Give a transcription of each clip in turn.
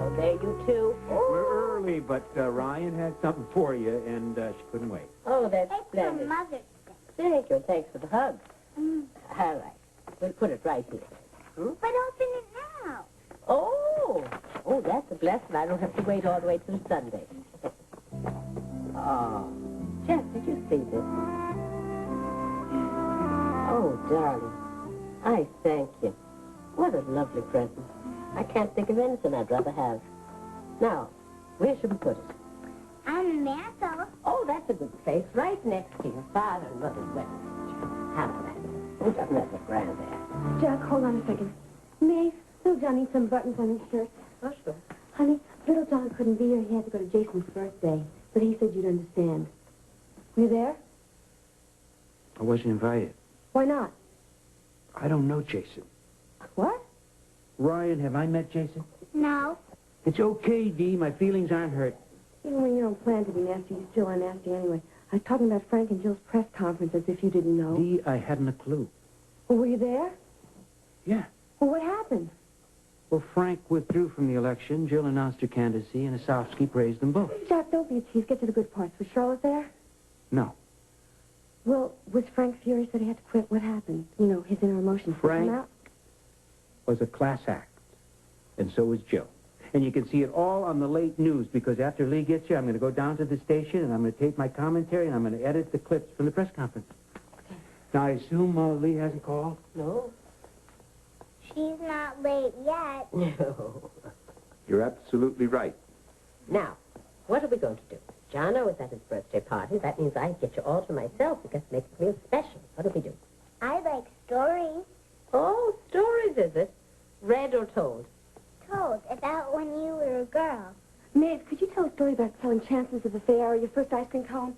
Hello there, you two. Oh. We're early, but Ryan had something for you, and she couldn't wait. Oh, that's It's splendid. for Mother's Day. Thank you, thanks for the hug. All right, we'll put it right here. But open it now. Oh, that's a blessing. I don't have to wait all the way till Sunday. Oh, Jeff, did you see this? Oh, darling, I thank you. What a lovely present. I can't think of anything I'd rather have. Now, where should we put it? On the mantle. Oh, that's a good place, right next to your father and mother's wedding picture. How about that? Who doesn't that look grand there? Jack, hold on a second. Maeve, little John needs some buttons on his shirt. Oh, sure. Honey, little John couldn't be here. He had to go to Jason's birthday. But he said you'd understand. You there? I wasn't invited. Why not? I don't know Jason. What? Ryan, have I met Jason? No. It's okay, Dee. My feelings aren't hurt. Even when you don't plan to be nasty, you still are nasty anyway. I was talking about Frank and Jill's press conference as if you didn't know. Dee, I hadn't a clue. Well, were you there? Yeah. Well, what happened? Well, Frank withdrew from the election. Jill announced her candidacy, and Osofsky praised them both. Jack, don't be a tease. Get to the good parts. Was Charlotte there? No. Well, was Frank furious that he had to quit? What happened? You know, his inner emotions. Frank? Come out? Was a class act. And so was Jill. And you can see it all on the late news, because after Lee gets here, I'm going to go down to the station, and I'm going to tape my commentary, and I'm going to edit the clips from the press conference. Okay. Now, I assume Lee hasn't called? No. She's not late yet. No. You're absolutely right. Now, what are we going to do? Jono is at his birthday party. That means I get you all to myself because it makes it real special. What do we do? I like stories. Oh, stories, is it? Read or told? Told about when you were a girl. Maeve, could you tell a story about selling chances of the fair or your first ice cream cone?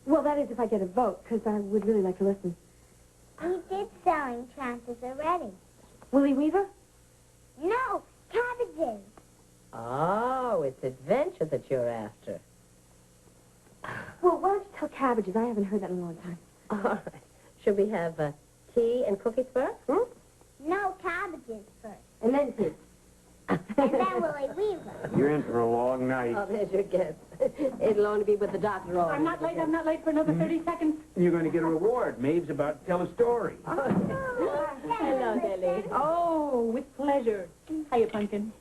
Well, that is if I get a vote, because I would really like to listen. We did selling chances already. Willie Weaver? No, cabbages. Oh, it's adventure that you're after. Well, why don't you tell Cabbages? I haven't heard that in a long time. All right. Should we have tea and cookies first? No, cabbages first. And then tea. And then Willie Weaver. You're in for a long night. Oh, there's your guess. It'll only be with the doctor all I'm not late for another 30 seconds. You're going to get a reward. Maeve's about to tell a story. Hello, Lily. Oh, with pleasure. Hiya, Pumpkin.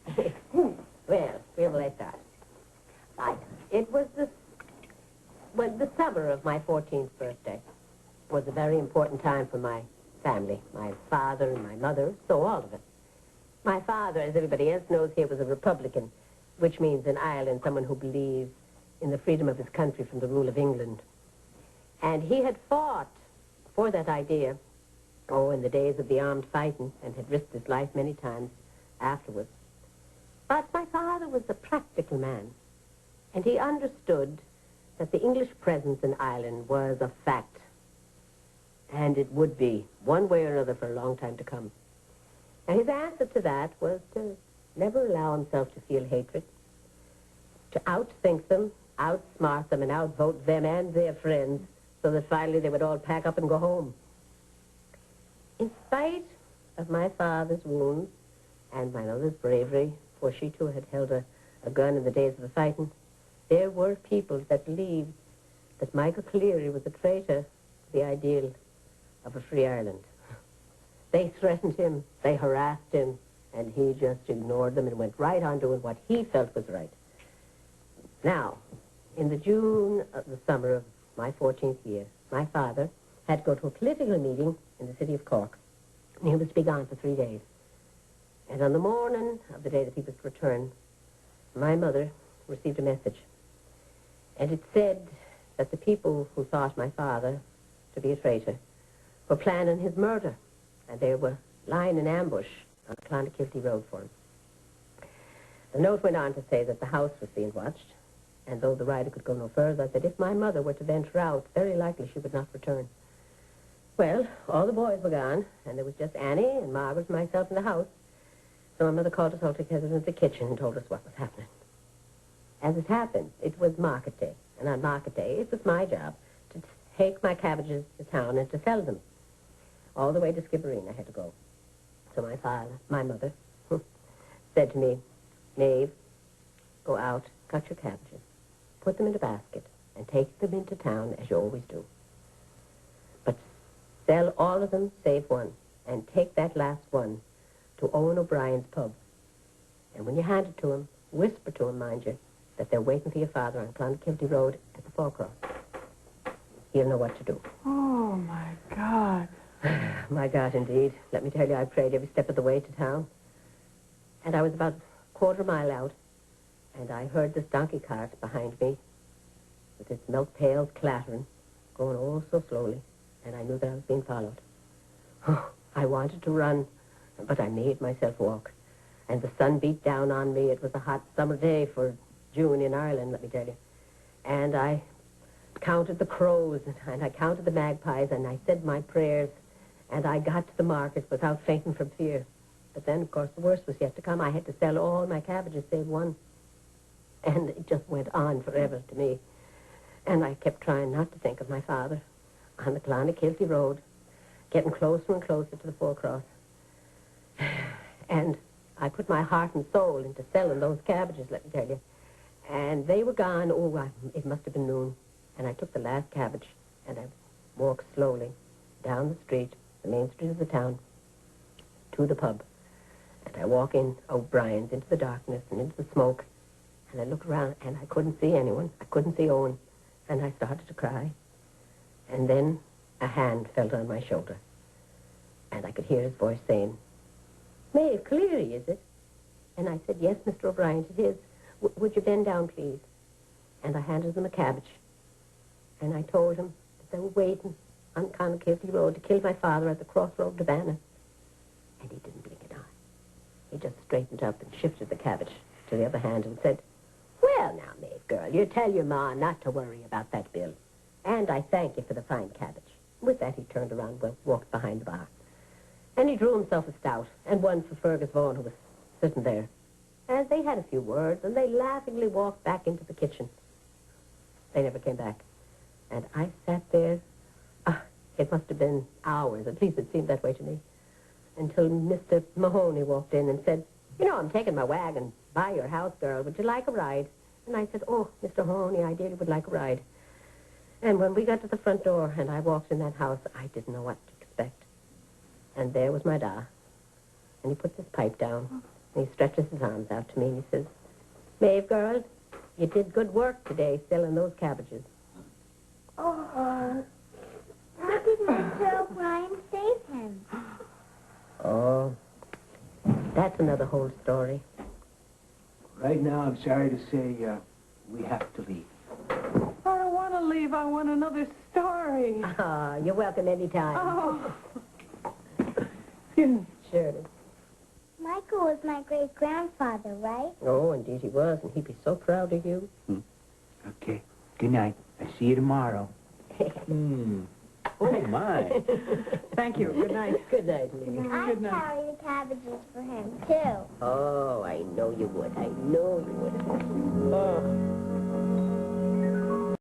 Well, we'll let start. It was the summer of my 14th birthday. It was a very important time for my family, my father and my mother, so all of us. My father, as everybody else knows here, was a Republican, which means in Ireland someone who believes in the freedom of his country from the rule of England. And he had fought for that idea, in the days of the armed fighting, and had risked his life many times afterwards. But my father was a practical man, and he understood that the English presence in Ireland was a fact, and it would be, one way or another, for a long time to come. And his answer to that was to never allow himself to feel hatred, to outthink them, outsmart them, and outvote them and their friends, so that finally they would all pack up and go home. In spite of my father's wounds and my mother's bravery, for she too had held a gun in the days of the fighting, there were people that believed that Michael Cleary was a traitor to the ideal of a free Ireland. They threatened him, they harassed him, and he just ignored them and went right on doing what he felt was right. Now, in the June of the summer of my 14th year, my father had to go to a political meeting in the city of Cork, and he was to be gone for 3 days. And on the morning of the day that he was to return, my mother received a message. And it said that the people who thought my father to be a traitor were planning his murder, and they were lying in ambush on Clonakilty Road for him. The note went on to say that the house was being watched, and though the rider could go no further, that if my mother were to venture out, very likely she would not return. Well, all the boys were gone, and there was just Annie and Margaret and myself in the house. So my mother called us all together into the kitchen and told us what was happening. As it happened, it was market day, and on market day, it was my job to take my cabbages to town and to sell them. All the way to Skibbereen I had to go. So my mother, said to me, Maeve, go out, cut your cabbages, put them in a basket, and take them into town as you always do. But sell all of them save one, and take that last one to Owen O'Brien's pub. And when you hand it to him, whisper to him, mind you, that they're waiting for your father on Clonakilty Road at the forecross. He'll know what to do. Oh, my God. My God, indeed. Let me tell you, I prayed every step of the way to town. And I was about a quarter mile out, and I heard this donkey cart behind me with its milk pails clattering, going oh so slowly, and I knew that I was being followed. Oh, I wanted to run, but I made myself walk. And the sun beat down on me. It was a hot summer day for June in Ireland, let me tell you. And I counted the crows, and I counted the magpies, and I said my prayers, and I got to the market without fainting from fear. But then, of course, the worst was yet to come. I had to sell all my cabbages save one. And it just went on forever to me. And I kept trying not to think of my father on the Clonakilty Road, getting closer and closer to the forecross. And I put my heart and soul into selling those cabbages, let me tell you. And they were gone. It must have been noon. And I took the last cabbage, and I walked slowly down the street, the main street of the town, to the pub. And I walk in O'Brien's into the darkness and into the smoke. And I look around, and I couldn't see anyone. I couldn't see Owen. And I started to cry. And then a hand fell on my shoulder. And I could hear his voice saying, "Maeve Cleary, is it?" And I said, "Yes, Mr. O'Brien, it is. Would you bend down, please?" And I handed him a cabbage. And I told him that they were waiting on Clonakilty Road to kill my father at the crossroad to Bannon. And he didn't blink an eye. He just straightened up and shifted the cabbage to the other hand and said, "Well, now, Maeve, girl, you tell your ma not to worry about that bill. And I thank you for the fine cabbage." With that, he turned around and walked behind the bar. And he drew himself a stout, and one for Fergus Vaughan, who was sitting there. And they had a few words, and they laughingly walked back into the kitchen. They never came back. And I sat there, it must have been hours, at least it seemed that way to me, until Mr. Mahoney walked in and said, "You know, I'm taking my wagon by your house, girl. Would you like a ride?" And I said, "Oh, Mr. Mahoney, I dearly would like a ride." And when we got to the front door and I walked in that house, I didn't know what to expect. And there was my da. And he puts his pipe down, and he stretches his arms out to me, and he says, "Maeve, girl, you did good work today selling those cabbages." Oh, how did Mr. O'Brien save him? Oh, that's another whole story. Right now, I'm sorry to say, we have to leave. I don't want to leave. I want another story. You're welcome anytime. Oh. Sure it is. Michael was my great-grandfather, right? Oh, indeed he was, and he'd be so proud of you. Okay. Good night. I see you tomorrow. Oh, my. Thank you. Good night. Good night, Lee. I'd carry the cabbages for him, too. Oh, I know you would. I know you would. Oh.